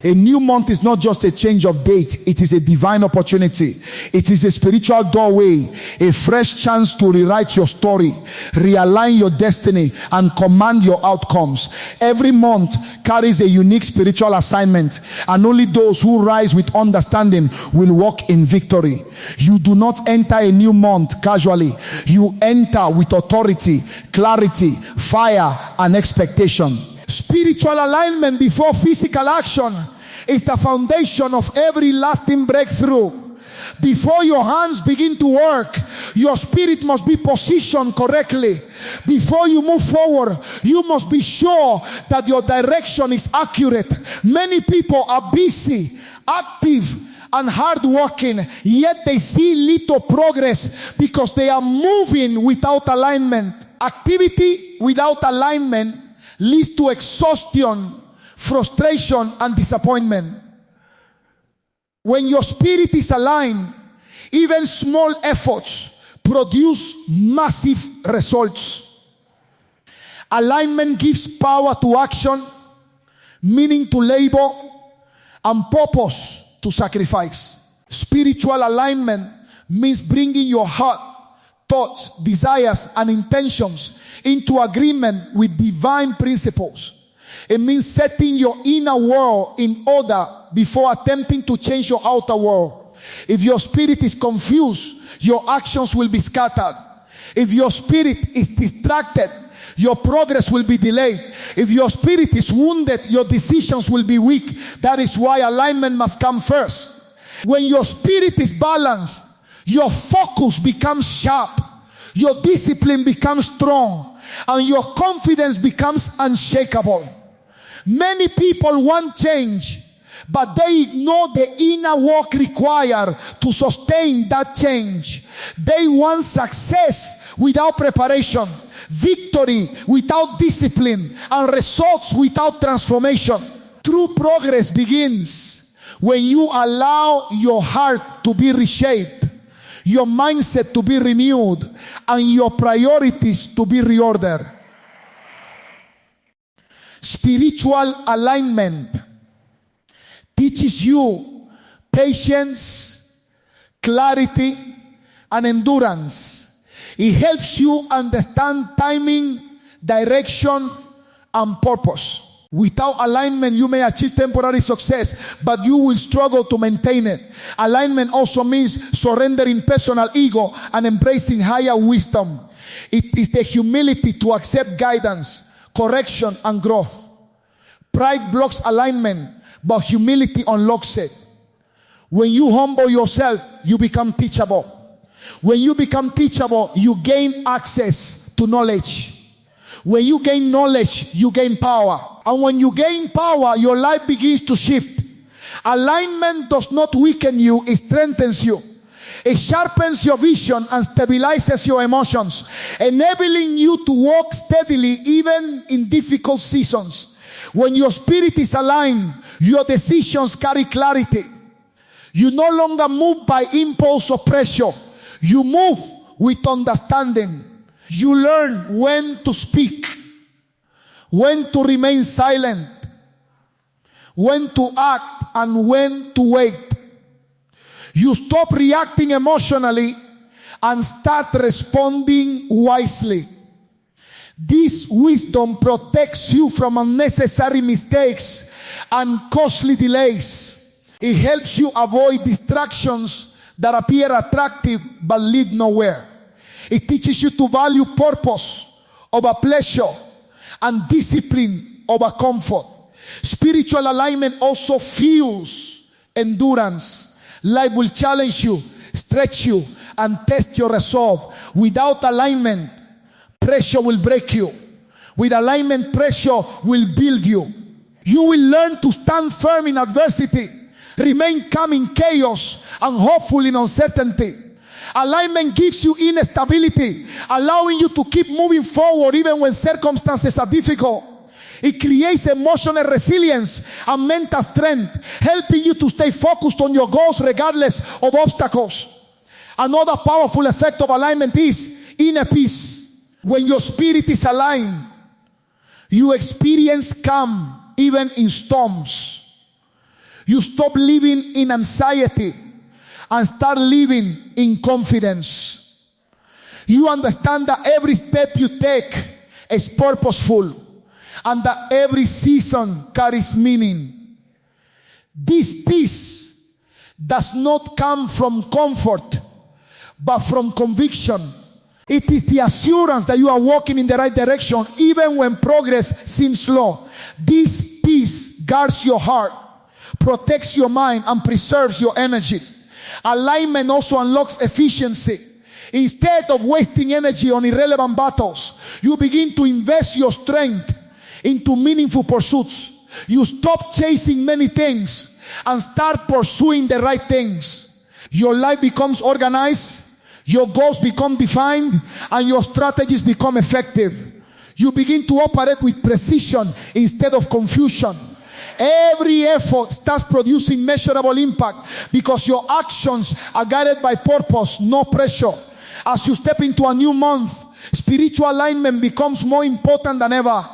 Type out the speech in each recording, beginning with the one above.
A new month is not just a change of date. It is a divine opportunity. It is a spiritual doorway, a fresh chance to rewrite your story, realign your destiny, and command your outcomes. Every month carries a unique spiritual assignment, and only those who rise with understanding will walk in victory. You do not enter a new month casually. You enter with authority, clarity, fire, and expectation. Spiritual alignment before physical action is the foundation of every lasting breakthrough. Before your hands begin to work, your spirit must be positioned correctly. Before you move forward, you must be sure that your direction is accurate. Many people are busy, active, and hardworking, yet they see little progress because they are moving without alignment. Activity without alignment leads to exhaustion, frustration, and disappointment. When your spirit is aligned, even small efforts produce massive results. Alignment gives power to action, meaning to labor, and purpose to sacrifice. Spiritual alignment means bringing your heart, thoughts, desires, and intentions into agreement with divine principles. It means setting your inner world in order before attempting to change your outer world. If your spirit is confused, your actions will be scattered. If your spirit is distracted, your progress will be delayed. If your spirit is wounded, your decisions will be weak. That is why alignment must come first. When your spirit is balanced, your focus becomes sharp, your discipline becomes strong, and your confidence becomes unshakable. Many people want change, but they ignore the inner work required to sustain that change. They want success without preparation, victory without discipline, and results without transformation. True progress begins when you allow your heart to be reshaped, your mindset to be renewed, and your priorities to be reordered. Spiritual alignment teaches you patience, clarity, and endurance. It helps you understand timing, direction, and purpose. Without alignment, you may achieve temporary success, but you will struggle to maintain it. Alignment also means surrendering personal ego and embracing higher wisdom. It is the humility to accept guidance, correction, and growth. Pride blocks alignment, but humility unlocks it. When you humble yourself, you become teachable. When you become teachable, you gain access to knowledge. When you gain knowledge, you gain power. And when you gain power, your life begins to shift. Alignment does not weaken you, it strengthens you. It sharpens your vision and stabilizes your emotions, enabling you to walk steadily even in difficult seasons. When your spirit is aligned, your decisions carry clarity. You no longer move by impulse or pressure. You move with understanding. You learn when to speak, when to remain silent, when to act, and when to wait. You stop reacting emotionally and start responding wisely. This wisdom protects you from unnecessary mistakes and costly delays. It helps you avoid distractions that appear attractive but lead nowhere. It teaches you to value purpose over pleasure and discipline over comfort. Spiritual alignment also fuels endurance. Life will challenge you, stretch you, and test your resolve. Without alignment, pressure will break you. With alignment, pressure will build you. You will learn to stand firm in adversity, remain calm in chaos, and hopeful in uncertainty. Alignment gives you inner stability, allowing you to keep moving forward even when circumstances are difficult. It creates emotional resilience and mental strength, helping you to stay focused on your goals regardless of obstacles. Another powerful effect of alignment is inner peace. When your spirit is aligned, you experience calm even in storms. You stop living in anxiety and start living in confidence. You understand that every step you take is purposeful and that every season carries meaning. This peace does not come from comfort, but from conviction. It is the assurance that you are walking in the right direction even when progress seems slow. This peace guards your heart, protects your mind, and preserves your energy. Alignment also unlocks efficiency. Instead of wasting energy on irrelevant battles, you begin to invest your strength into meaningful pursuits. You stop chasing many things and start pursuing the right things. Your life becomes organized, your goals become defined, and your strategies become effective. You begin to operate with precision instead of confusion. Every effort starts producing measurable impact because your actions are guided by purpose, no pressure. As you step into a new month, spiritual alignment becomes more important than ever.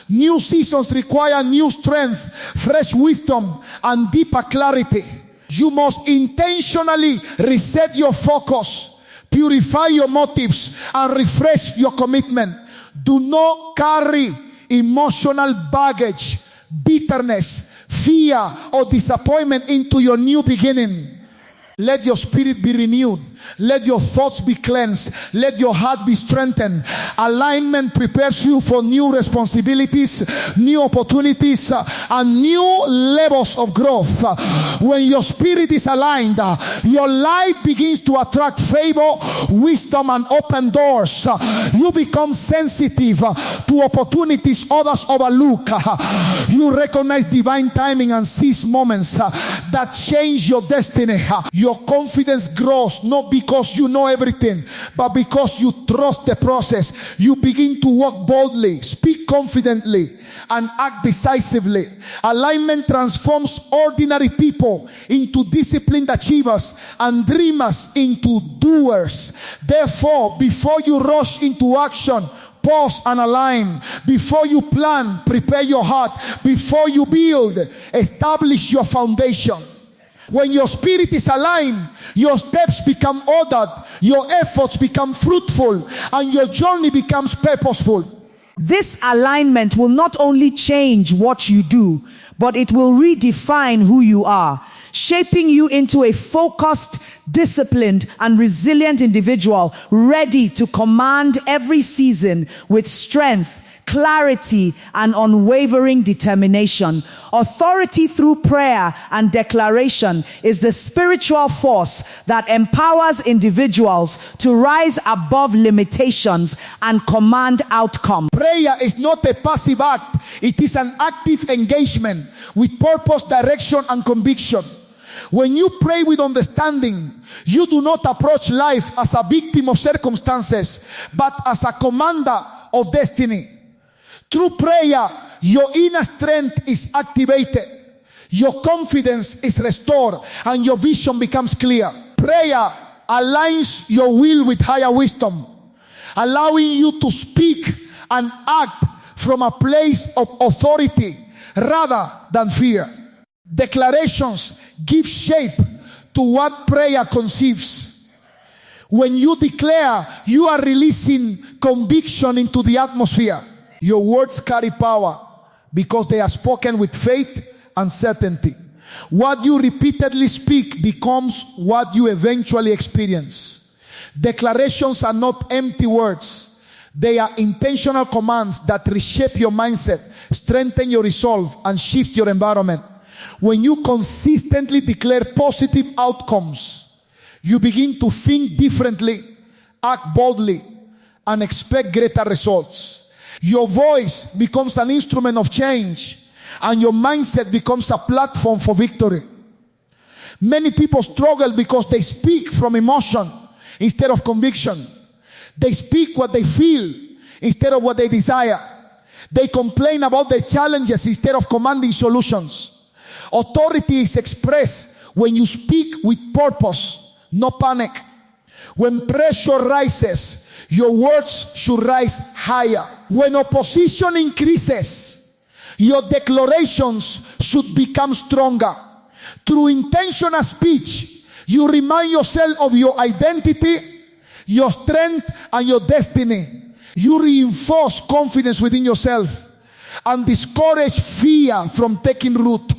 New seasons require new strength, fresh wisdom, and deeper clarity. You must intentionally reset your focus, purify your motives, and refresh your commitment. Do not carry emotional baggage, bitterness, fear, or disappointment into your new beginning. Let your spirit be renewed. Let your thoughts be cleansed. Let your heart be strengthened. Alignment prepares you for new responsibilities, new opportunities, and new levels of growth. When your spirit is aligned, your life begins to attract favor, wisdom, and open doors. You become sensitive to opportunities others overlook. You recognize divine timing and seize moments that change your destiny. Your confidence grows not because you know everything, but because you trust the process. You begin to walk boldly, speak confidently, and act decisively. Alignment transforms ordinary people into disciplined achievers and dreamers into doers. Therefore, before you rush into action, pause and align. Before you plan, prepare your heart. Before you build, establish your foundation. When your spirit is aligned, your steps become ordered, your efforts become fruitful, and your journey becomes purposeful. This alignment will not only change what you do, but it will redefine who you are, shaping you into a focused, disciplined, and resilient individual, ready to command every season with strength, clarity, and unwavering determination. Authority through prayer and declaration is the spiritual force that empowers individuals to rise above limitations and command outcomes. Prayer is not a passive act. It is an active engagement with purpose, direction, and conviction. When you pray with understanding, you do not approach life as a victim of circumstances, but as a commander of destiny. Through prayer, your inner strength is activated, your confidence is restored, and your vision becomes clear. Prayer aligns your will with higher wisdom, allowing you to speak and act from a place of authority rather than fear. Declarations give shape to what prayer conceives. When you declare, you are releasing conviction into the atmosphere. Your words carry power because they are spoken with faith and certainty. What you repeatedly speak becomes what you eventually experience. Declarations are not empty words. They are intentional commands that reshape your mindset, strengthen your resolve, and shift your environment. When you consistently declare positive outcomes, you begin to think differently, act boldly, and expect greater results. Your voice becomes an instrument of change, and your mindset becomes a platform for victory. Many people struggle because they speak from emotion instead of conviction. They speak what they feel instead of what they desire. They complain about their challenges instead of commanding solutions. Authority is expressed when you speak with purpose, no panic. When pressure rises, your words should rise higher. When opposition increases, your declarations should become stronger. Through intentional speech, you remind yourself of your identity, your strength, and your destiny. You reinforce confidence within yourself and discourage fear from taking root.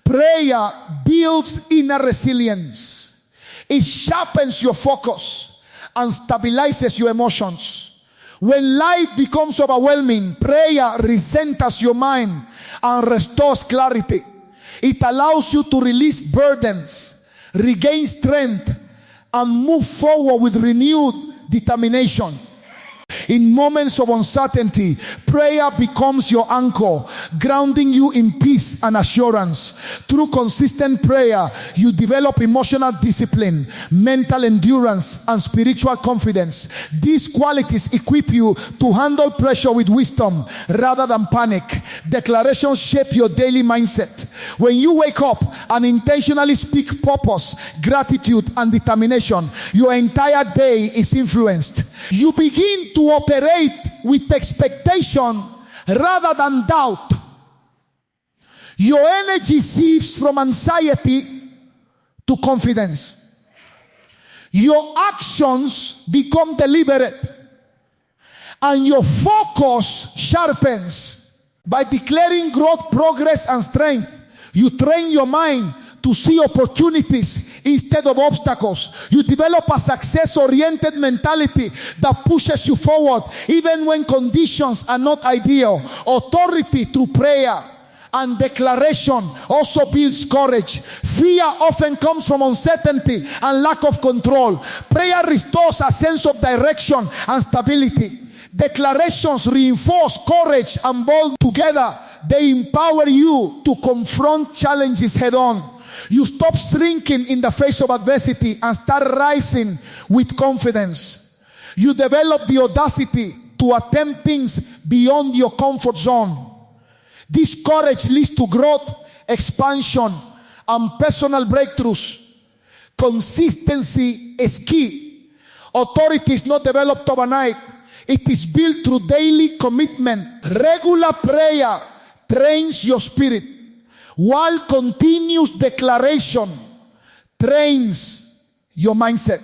Prayer builds inner resilience. It sharpens your focus and stabilizes your emotions. When life becomes overwhelming, prayer recenters your mind and restores clarity. It allows you to release burdens, regain strength, and move forward with renewed determination. In moments of uncertainty, prayer becomes your anchor, grounding you in peace and assurance. Through consistent prayer, you develop emotional discipline, mental endurance, and spiritual confidence. These qualities equip you to handle pressure with wisdom rather than panic. Declarations shape your daily mindset. When you wake up and intentionally speak purpose, gratitude, and determination, your entire day is influenced. You begin to operate with expectation rather than doubt. Your energy shifts from anxiety to confidence. Your actions become deliberate, and your focus sharpens. By declaring growth, progress, and strength, you train your mind to see opportunities instead of obstacles. You develop a success-oriented mentality that pushes you forward even when conditions are not ideal. Authority through prayer and declaration also builds courage. Fear often comes from uncertainty and lack of control. Prayer restores a sense of direction and stability. Declarations reinforce courage and boldness. Together, they empower you to confront challenges head on. You stop shrinking in the face of adversity and start rising with confidence. You develop the audacity to attempt things beyond your comfort zone. This courage leads to growth, expansion, and personal breakthroughs. Consistency is key. Authority is not developed overnight. It is built through daily commitment. Regular prayer trains your spirit, while continuous declaration trains your mindset.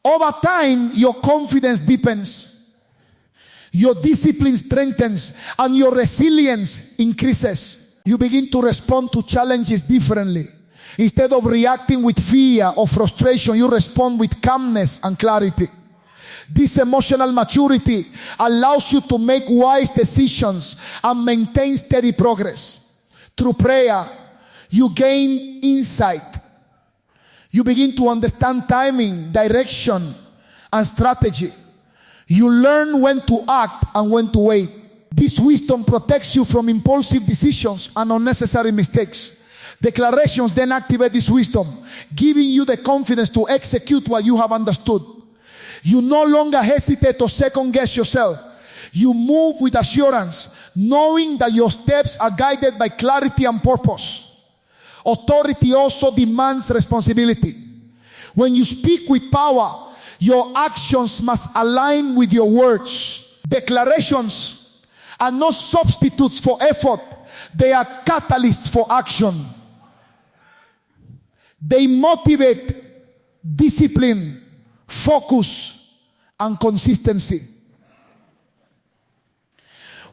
Over time, your confidence deepens, your discipline strengthens, and your resilience increases. You begin to respond to challenges differently. Instead of reacting with fear or frustration, you respond with calmness and clarity. This emotional maturity allows you to make wise decisions and maintain steady progress. Through prayer, you gain insight. You begin to understand timing, direction, and strategy. You learn when to act and when to wait. This wisdom protects you from impulsive decisions and unnecessary mistakes. Declarations then activate this wisdom, giving you the confidence to execute what you have understood. You no longer hesitate or second guess yourself. You move with assurance, knowing that your steps are guided by clarity and purpose. Authority also demands responsibility. When you speak with power, your actions must align with your words. Declarations are not substitutes for effort. They are catalysts for action. They motivate discipline, focus, and consistency.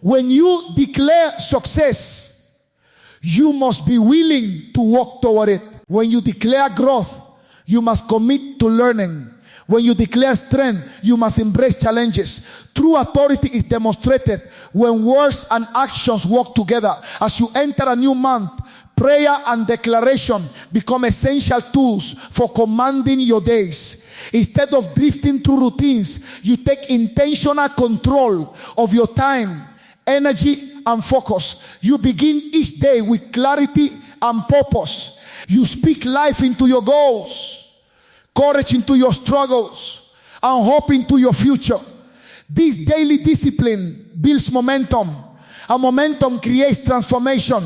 When you declare success, you must be willing to work toward it. When you declare growth, you must commit to learning. When you declare strength, you must embrace challenges. True authority is demonstrated when words and actions work together. As you enter a new month, prayer and declaration become essential tools for commanding your days. Instead of drifting through routines, you take intentional control of your time, energy, and focus. You begin each day with clarity and purpose. You speak life into your goals, courage into your struggles, and hope into your future. This daily discipline builds momentum, and momentum creates transformation.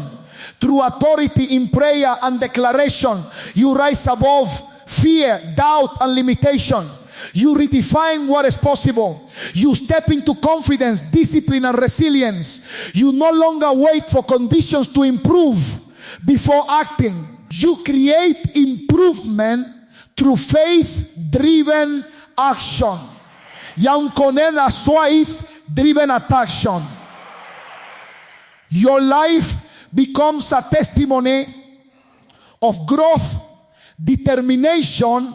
Through authority in prayer and declaration, you rise above fear, doubt, and limitation. You redefine what is possible. You step into confidence, discipline, and resilience. You no longer wait for conditions to improve before acting. You create improvement through faith-driven action. Yankonena faith-driven action. Your life becomes a testimony of growth, determination,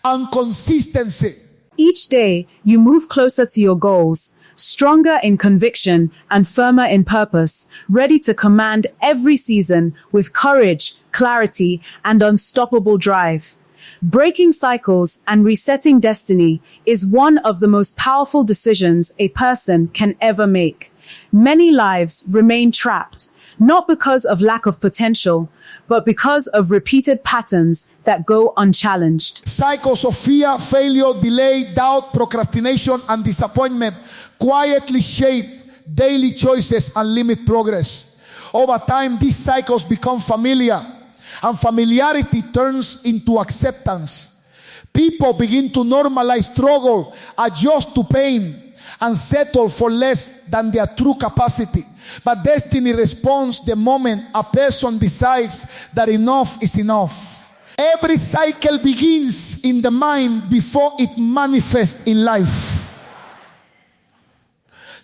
and consistency. Each day, you move closer to your goals, stronger in conviction and firmer in purpose, ready to command every season with courage, clarity, and unstoppable drive. Breaking cycles and resetting destiny is one of the most powerful decisions a person can ever make. Many lives remain trapped, not because of lack of potential, but because of repeated patterns that go unchallenged. Cycles of fear, failure, delay, doubt, procrastination, and disappointment quietly shape daily choices and limit progress. Over time, these cycles become familiar, and familiarity turns into acceptance. People begin to normalize struggle, adjust to pain, and settle for less than their true capacity. But destiny responds the moment a person decides that enough is enough. Every cycle begins in the mind before it manifests in life.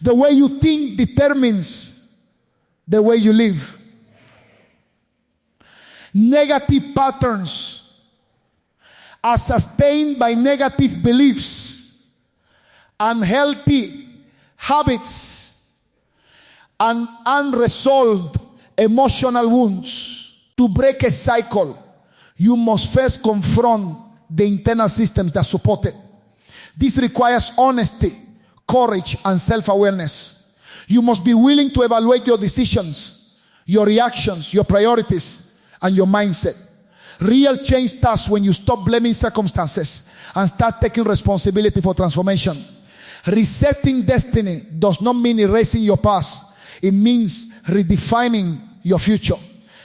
The way you think determines the way you live. Negative patterns are sustained by negative beliefs, unhealthy habits, and unresolved emotional wounds. To break a cycle, you must first confront the internal systems that support it. This requires honesty, courage, and self-awareness. You must be willing to evaluate your decisions, your reactions, your priorities, and your mindset. Real change starts when you stop blaming circumstances and start taking responsibility for transformation. Resetting destiny does not mean erasing your past. It means redefining your future.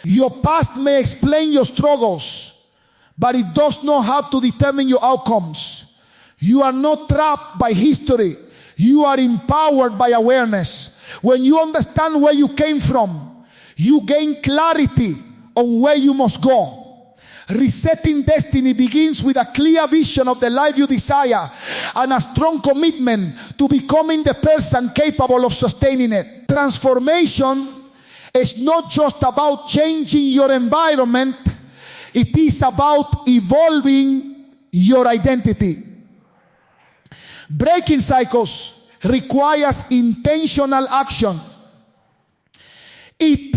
Your past may explain your struggles, but it does not have to determine your outcomes. You are not trapped by history. You are empowered by awareness. When you understand where you came from, you gain clarity on where you must go. Resetting destiny begins with a clear vision of the life you desire and a strong commitment to becoming the person capable of sustaining it. Transformation is not just about changing your environment, it is about evolving your identity. Breaking cycles requires intentional action. It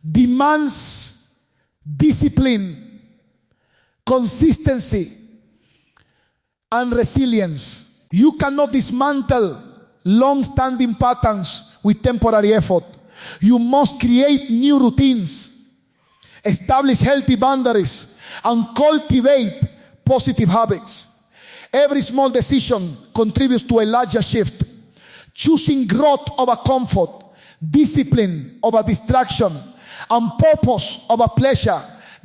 demands discipline, consistency, and resilience. You cannot dismantle long-standing patterns with temporary effort. You must create new routines, establish healthy boundaries, and cultivate positive habits. Every small decision contributes to a larger shift. Choosing growth over comfort, discipline over distraction, and purpose over pleasure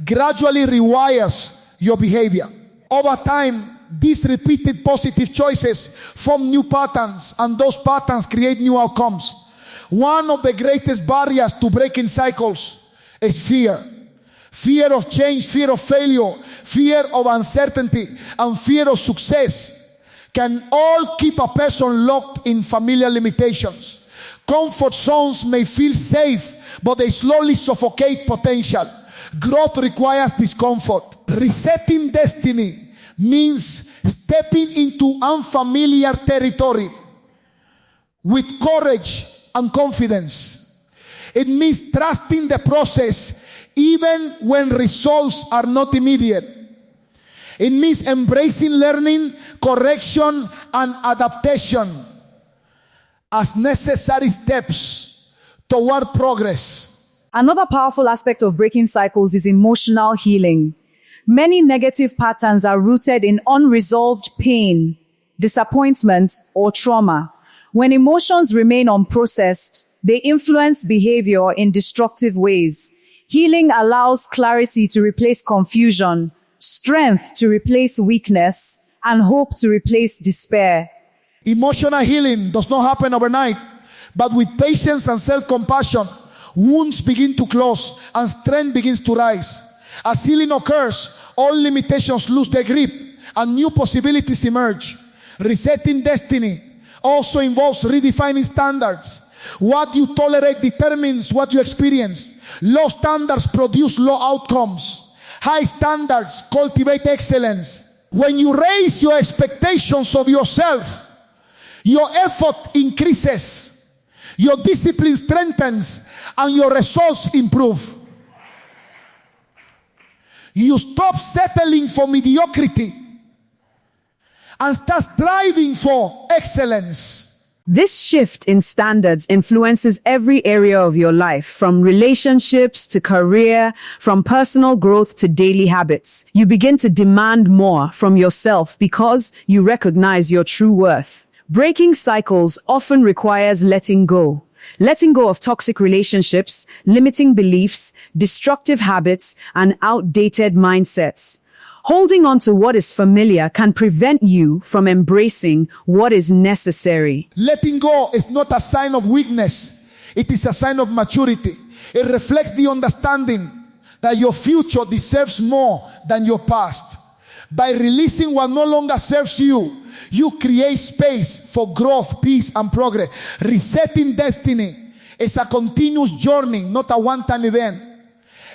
gradually rewires your behavior. Over time, these repeated positive choices form new patterns, and those patterns create new outcomes. One of the greatest barriers to breaking cycles is fear. Fear of change, fear of failure, fear of uncertainty, and fear of success can all keep a person locked in familiar limitations. Comfort zones may feel safe, but they slowly suffocate potential. Growth requires discomfort. Resetting destiny means stepping into unfamiliar territory with courage and confidence. It means trusting the process even when results are not immediate. It means embracing learning, correction, and adaptation as necessary steps toward progress. Another powerful aspect of breaking cycles is emotional healing. Many negative patterns are rooted in unresolved pain, disappointment, or trauma. When emotions remain unprocessed, they influence behavior in destructive ways. Healing allows clarity to replace confusion, strength to replace weakness, and hope to replace despair. Emotional healing does not happen overnight, but with patience and self-compassion, wounds begin to close and strength begins to rise. As healing occurs, all limitations lose their grip and new possibilities emerge. Resetting destiny also involves redefining standards. What you tolerate determines what you experience. Low standards produce low outcomes. High standards cultivate excellence. When you raise your expectations of yourself, your effort increases, your discipline strengthens, and your results improve. You stop settling for mediocrity and start striving for excellence. This shift in standards influences every area of your life, from relationships to career, from personal growth to daily habits. You begin to demand more from yourself because you recognize your true worth. Breaking cycles often requires letting go. Letting go of toxic relationships, limiting beliefs, destructive habits, and outdated mindsets. Holding on to what is familiar can prevent you from embracing what is necessary. Letting go is not a sign of weakness. It is a sign of maturity. It reflects the understanding that your future deserves more than your past. By releasing what no longer serves you, you create space for growth, peace, and progress. Resetting destiny is a continuous journey, not a one-time event.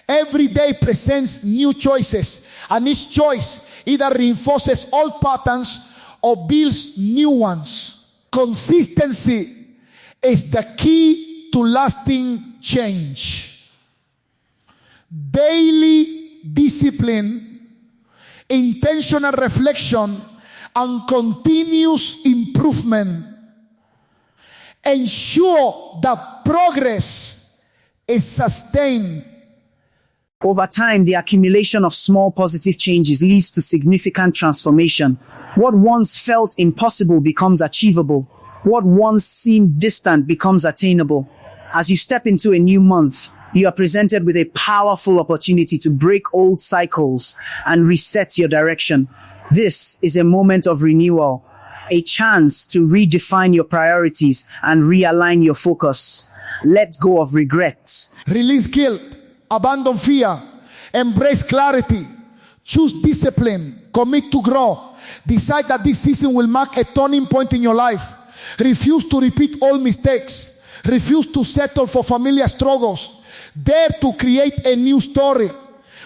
Every day presents new choices, and each choice either reinforces old patterns or builds new ones. Consistency is the key to lasting change. Daily discipline, intentional reflection, and continuous improvement ensure that progress is sustained. Over time, the accumulation of small positive changes leads to significant transformation. What once felt impossible becomes achievable. What once seemed distant becomes attainable. As you step into a new month, you are presented with a powerful opportunity to break old cycles and reset your direction. This is a moment of renewal, a chance to redefine your priorities and realign your focus. Let go of regret. Release guilt, abandon fear, embrace clarity, choose discipline, commit to grow. Decide that this season will mark a turning point in your life. Refuse to repeat old mistakes. Refuse to settle for familiar struggles. Dare to create a new story.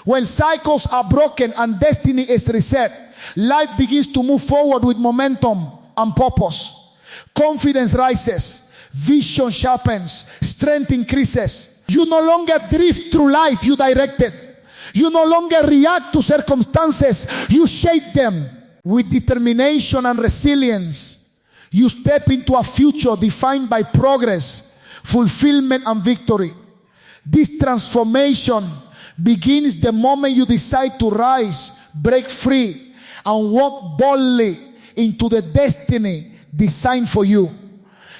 When cycles are broken and destiny is reset, life begins to move forward with momentum and purpose. Confidence rises, vision sharpens, strength increases. You no longer drift through life, you direct it. You no longer react to circumstances, you shape them. With determination and resilience, you step into a future defined by progress, fulfillment, and victory. This transformation begins the moment you decide to rise, break free, and walk boldly into the destiny designed for you.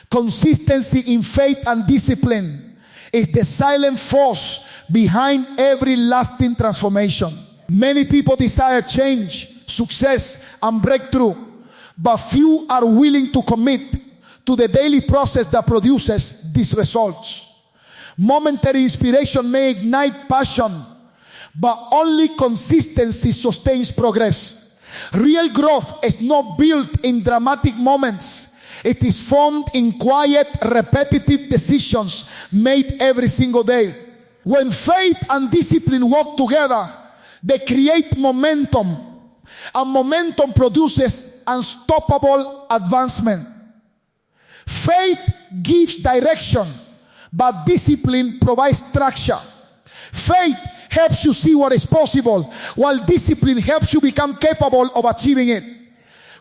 Consistency in faith and discipline is the silent force behind every lasting transformation. Many people desire change, success, and breakthrough, but few are willing to commit to the daily process that produces these results. Momentary inspiration may ignite passion, but only consistency sustains progress. Real growth is not built in dramatic moments. It is formed in quiet, repetitive decisions made every single day. When faith and discipline work together, they create momentum, and momentum produces unstoppable advancement. Faith gives direction, but discipline provides structure. Faith helps you see what is possible, while discipline helps you become capable of achieving it.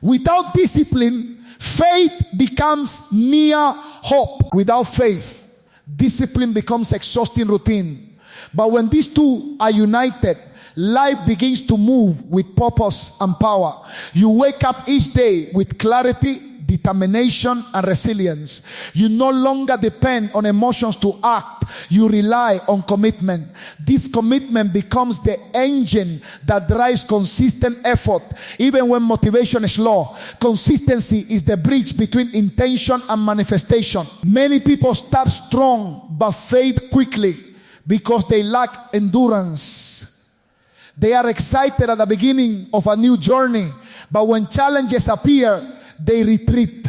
Without discipline, faith becomes mere hope. Without faith, discipline becomes exhausting routine. But when these two are united, life begins to move with purpose and power. You wake up each day with clarity, determination, and resilience. You no longer depend on emotions to act. You rely on commitment. This commitment becomes the engine that drives consistent effort, even when motivation is low. Consistency is the bridge between intention and manifestation. Many people start strong but fade quickly because they lack endurance. They are excited at the beginning of a new journey, but when challenges appear, they retreat.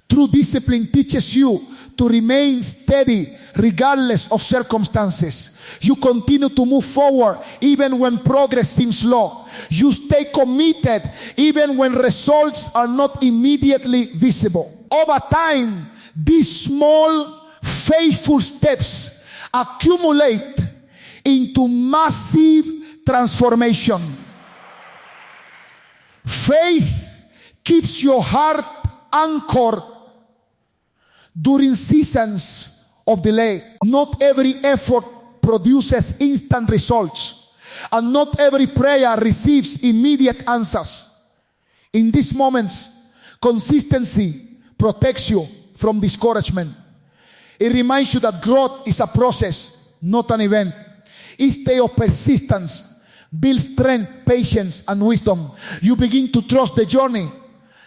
True discipline teaches you to remain steady regardless of circumstances. You continue to move forward even when progress seems slow. You stay committed even when results are not immediately visible. Over time, these small, faithful steps accumulate into massive transformation. Faith keeps your heart anchored during seasons of delay. Not every effort produces instant results, and not every prayer receives immediate answers. In these moments, consistency protects you from discouragement. It reminds you that growth is a process, not an event. Each day of persistence builds strength, patience, and wisdom. You begin to trust the journey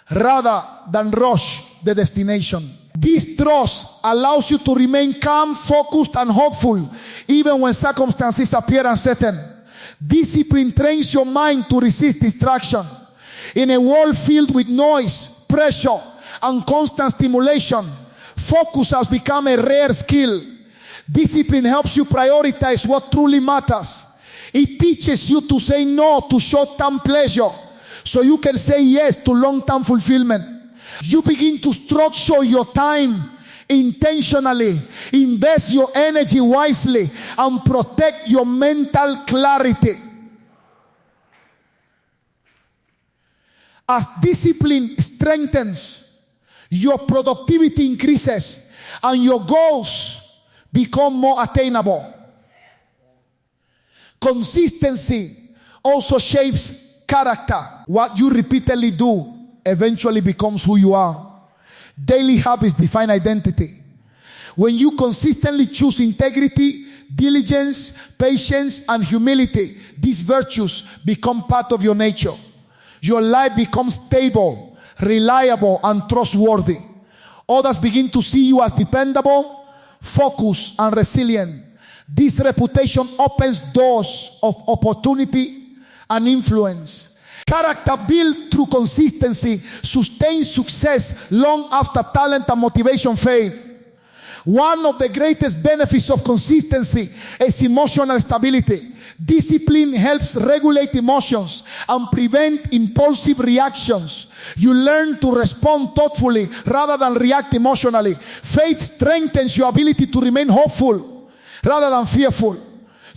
rather than rush the destination. This trust allows you to remain calm, focused, and hopeful even when circumstances appear uncertain. Discipline trains your mind to resist distraction. In a world filled with noise, pressure, and constant stimulation, focus has become a rare skill. Discipline helps you prioritize what truly matters. It teaches you to say no to short-term pleasure so you can say yes to long-term fulfillment. You begin to structure your time intentionally, invest your energy wisely, and protect your mental clarity. As discipline strengthens, your productivity increases and your goals become more attainable. Consistency also shapes character. What you repeatedly do eventually becomes who you are. Daily habits define identity. When you consistently choose integrity, diligence, patience, and humility, these virtues become part of your nature. Your life becomes stable, reliable, and trustworthy. Others begin to see you as dependable, focused, and resilient. This reputation opens doors of opportunity and influence. Character built through consistency sustains success long after talent and motivation fade. One of the greatest benefits of consistency is emotional stability. Discipline helps regulate emotions and prevent impulsive reactions. You learn to respond thoughtfully rather than react emotionally. Faith strengthens your ability to remain hopeful rather than fearful.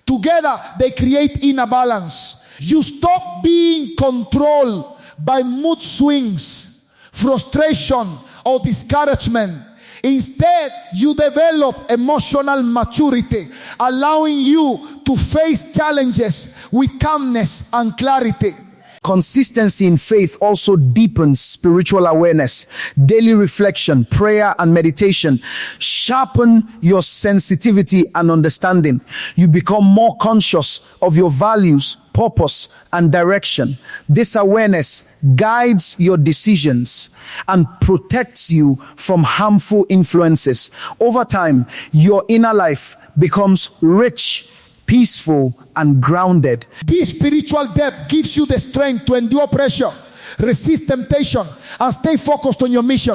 Together, they create inner balance. You stop being controlled by mood swings, frustration, or discouragement. Instead, you develop emotional maturity, allowing you to face challenges with calmness and clarity. Consistency in faith also deepens spiritual awareness. Daily reflection, prayer, and meditation sharpen your sensitivity and understanding. You become more conscious of your values, purpose, and direction. This awareness guides your decisions and protects you from harmful influences. Over time, your inner life becomes rich, peaceful, and grounded. This spiritual depth gives you the strength to endure pressure, resist temptation, and stay focused on your mission.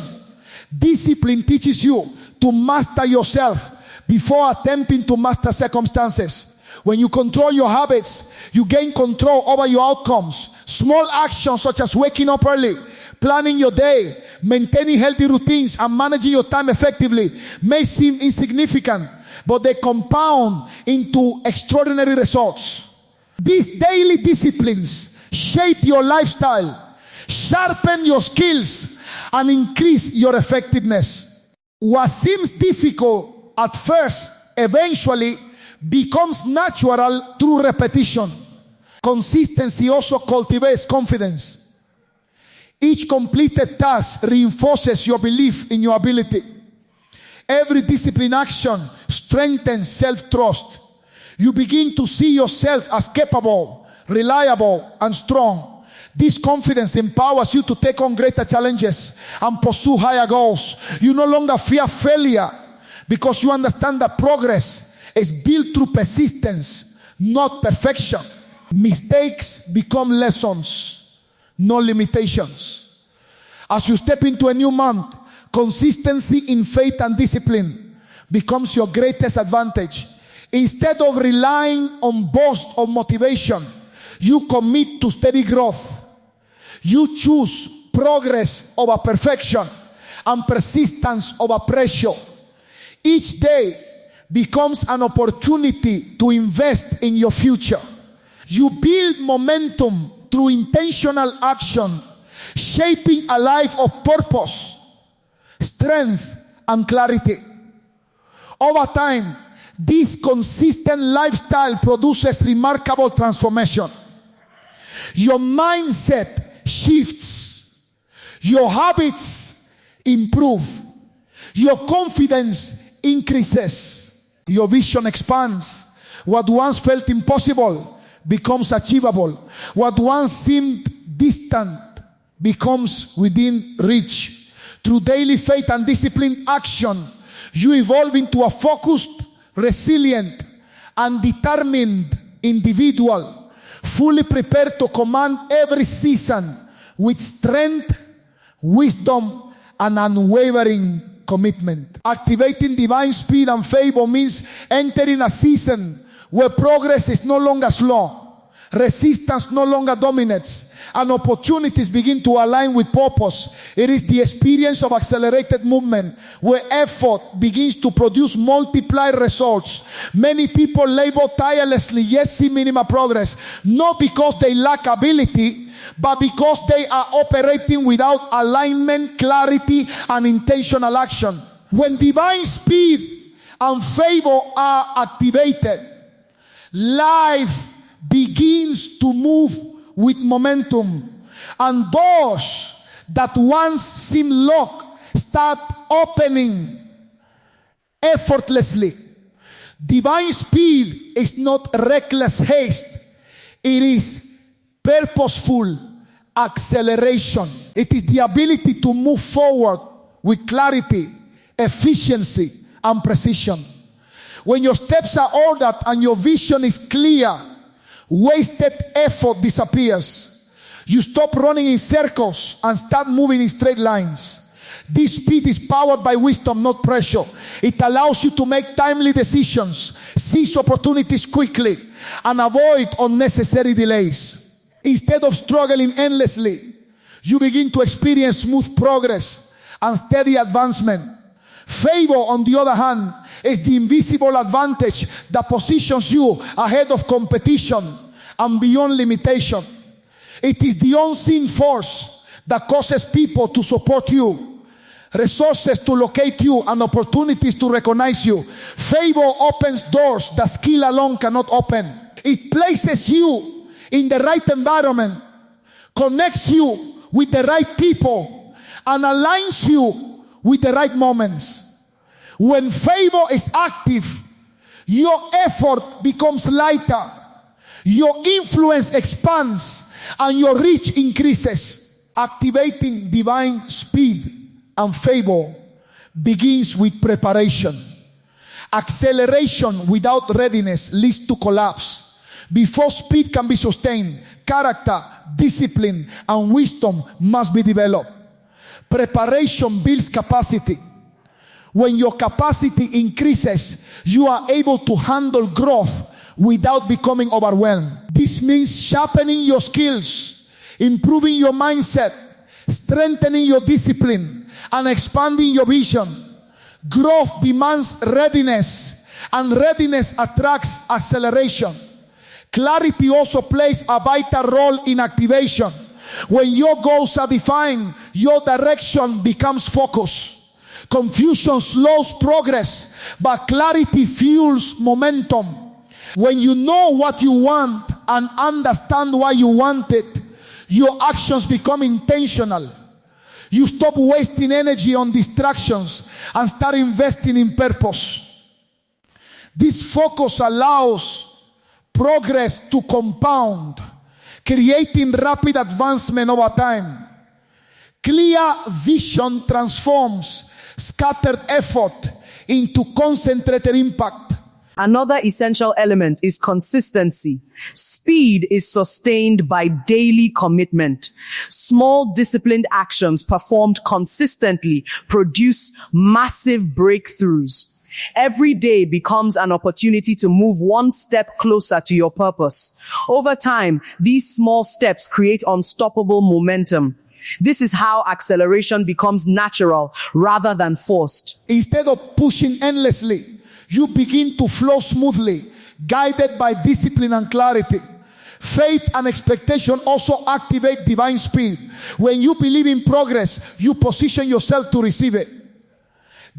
Discipline teaches you to master yourself before attempting to master circumstances. When you control your habits, you gain control over your outcomes. Small actions such as waking up early, planning your day, maintaining healthy routines, and managing your time effectively may seem insignificant, but they compound into extraordinary results. These daily disciplines shape your lifestyle, sharpen your skills, and increase your effectiveness. What seems difficult at first eventually becomes natural through repetition. Consistency also cultivates confidence. Each completed task reinforces your belief in your ability. Every discipline action strengthens self-trust. You begin to see yourself as capable, reliable, and strong. This confidence empowers you to take on greater challenges and pursue higher goals. You no longer fear failure because you understand that progress is built through persistence, not perfection. Mistakes become lessons, not limitations. As you step into a new month, consistency in faith and discipline becomes your greatest advantage. Instead of relying on boast or motivation, you commit to steady growth. You choose progress over perfection and persistence over pressure. Each day becomes an opportunity to invest in your future. You build momentum through intentional action, shaping a life of purpose, strength, and clarity. Over time, this consistent lifestyle produces remarkable transformation. Your mindset shifts, your habits improve, your confidence increases, your vision expands. What once felt impossible becomes achievable. What once seemed distant becomes within reach. Through daily faith and disciplined action, you evolve into a focused, resilient, and determined individual, fully prepared to command every season with strength, wisdom, and unwavering commitment. Activating divine speed and favor means entering a season where progress is no longer slow, resistance no longer dominates, and opportunities begin to align with purpose. It is the experience of accelerated movement where effort begins to produce multiplied results. Many people labor tirelessly yet see minimal progress, not because they lack ability, but because they are operating without alignment, clarity, and intentional action. When divine speed and favor are activated, life begins to move with momentum, and doors that once seemed locked start opening effortlessly. Divine speed is not reckless haste, it is purposeful acceleration. It is the ability to move forward with clarity, efficiency, and precision. When your steps are ordered and your vision is clear, wasted effort disappears. You stop running in circles and start moving in straight lines. This speed is powered by wisdom, not pressure. It allows you to make timely decisions, seize opportunities quickly, and avoid unnecessary delays. Instead of struggling endlessly, you begin to experience smooth progress and steady advancement. Favor, on the other hand, is the invisible advantage that positions you ahead of competition and beyond limitation. It is the unseen force that causes people to support you, resources to locate you, and opportunities to recognize you. Favor opens doors that skill alone cannot open. It places you in the right environment, connects you with the right people, and aligns you with the right moments. When favor is active, your effort becomes lighter, your influence expands, and your reach increases. Activating divine speed and favor begins with preparation. Acceleration without readiness leads to collapse. Before speed can be sustained, character, discipline, and wisdom must be developed. Preparation builds capacity. When your capacity increases, you are able to handle growth without becoming overwhelmed. This means sharpening your skills, improving your mindset, strengthening your discipline, and expanding your vision. Growth demands readiness, and readiness attracts acceleration. Clarity also plays a vital role in activation. When your goals are defined, your direction becomes focused. Confusion slows progress, but clarity fuels momentum. When you know what you want and understand why you want it, your actions become intentional. You stop wasting energy on distractions and start investing in purpose. This focus allows progress to compound, creating rapid advancement over time. Clear vision transforms scattered effort into concentrated impact. Another essential element is consistency. Speed is sustained by daily commitment. Small disciplined actions performed consistently produce massive breakthroughs. Every day becomes an opportunity to move one step closer to your purpose. Over time, these small steps create unstoppable momentum. This is how acceleration becomes natural rather than forced. Instead of pushing endlessly, you begin to flow smoothly, guided by discipline and clarity. Faith and expectation also activate divine speed. When you believe in progress, you position yourself to receive it.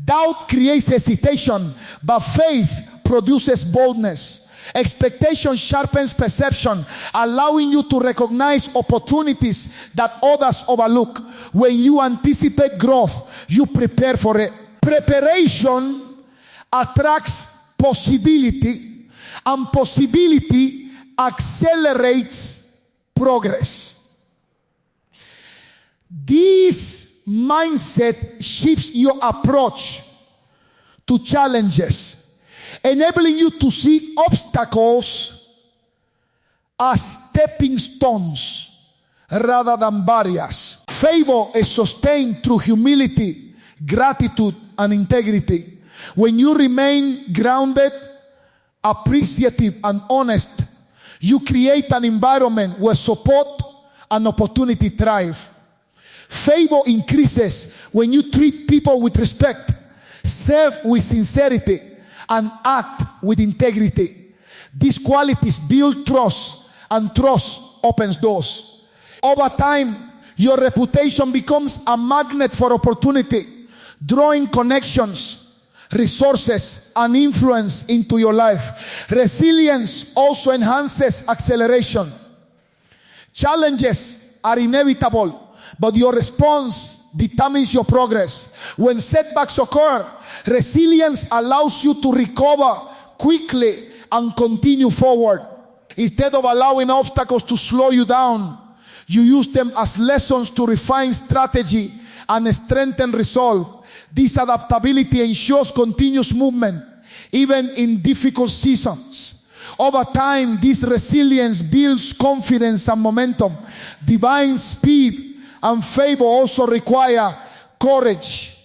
Doubt creates hesitation, but faith produces boldness. Expectation sharpens perception, allowing you to recognize opportunities that others overlook. When you anticipate growth, you prepare for it. Preparation attracts possibility, and possibility accelerates progress. This mindset shifts your approach to challenges, enabling you to see obstacles as stepping stones rather than barriers. Favor is sustained through humility, gratitude, and integrity. When you remain grounded, appreciative, and honest, you create an environment where support and opportunity thrive. Favor increases when you treat people with respect, serve with sincerity, and act with integrity. These qualities build trust, and trust opens doors. Over time, your reputation becomes a magnet for opportunity, drawing connections, resources, and influence into your life. Resilience also enhances acceleration. Challenges are inevitable, but your response determines your progress. When setbacks occur, resilience allows you to recover quickly and continue forward. Instead of allowing obstacles to slow you down, you use them as lessons to refine strategy and strengthen resolve. This adaptability ensures continuous movement, even in difficult seasons. Over time, this resilience builds confidence and momentum. Divine speed and favor also require courage.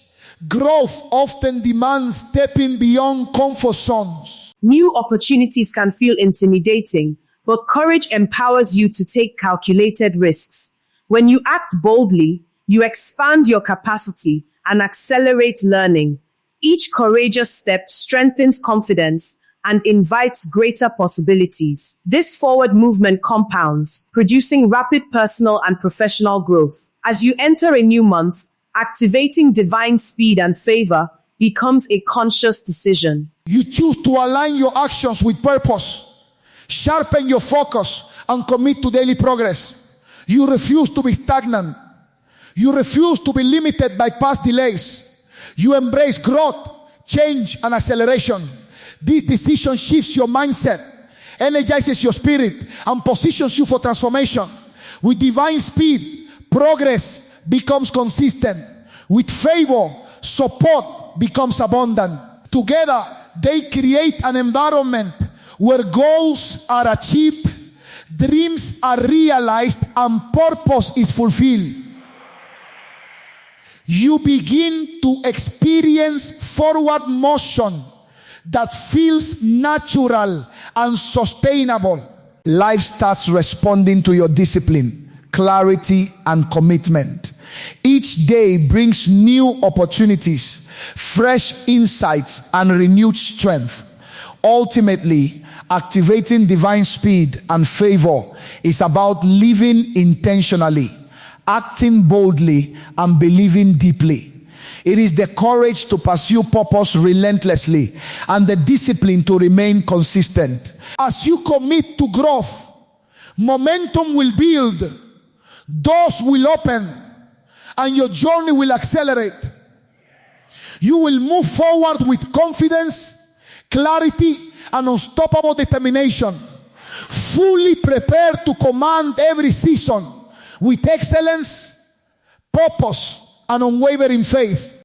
Growth often demands stepping beyond comfort zones. New opportunities can feel intimidating, but courage empowers you to take calculated risks. When you act boldly, you expand your capacity and accelerate learning. Each courageous step strengthens confidence and invites greater possibilities. This forward movement compounds, producing rapid personal and professional growth. As you enter a new month, activating divine speed and favor becomes a conscious decision. You choose to align your actions with purpose, sharpen your focus, and commit to daily progress. You refuse to be stagnant. You refuse to be limited by past delays. You embrace growth, change, and acceleration. This decision shifts your mindset, energizes your spirit, and positions you for transformation. With divine speed, progress becomes consistent. With favor, support becomes abundant. Together, they create an environment where goals are achieved, dreams are realized, and purpose is fulfilled. You begin to experience forward motion that feels natural and sustainable. Life starts responding to your discipline, clarity, and commitment. Each day brings new opportunities, fresh insights, and renewed strength. Ultimately, activating divine speed and favor is about living intentionally, acting boldly, and believing deeply. It is the courage to pursue purpose relentlessly and the discipline to remain consistent. As you commit to growth, momentum will build. Doors will open and your journey will accelerate. You will move forward with confidence, clarity, and unstoppable determination, fully prepared to command every season with excellence, purpose, and unwavering faith.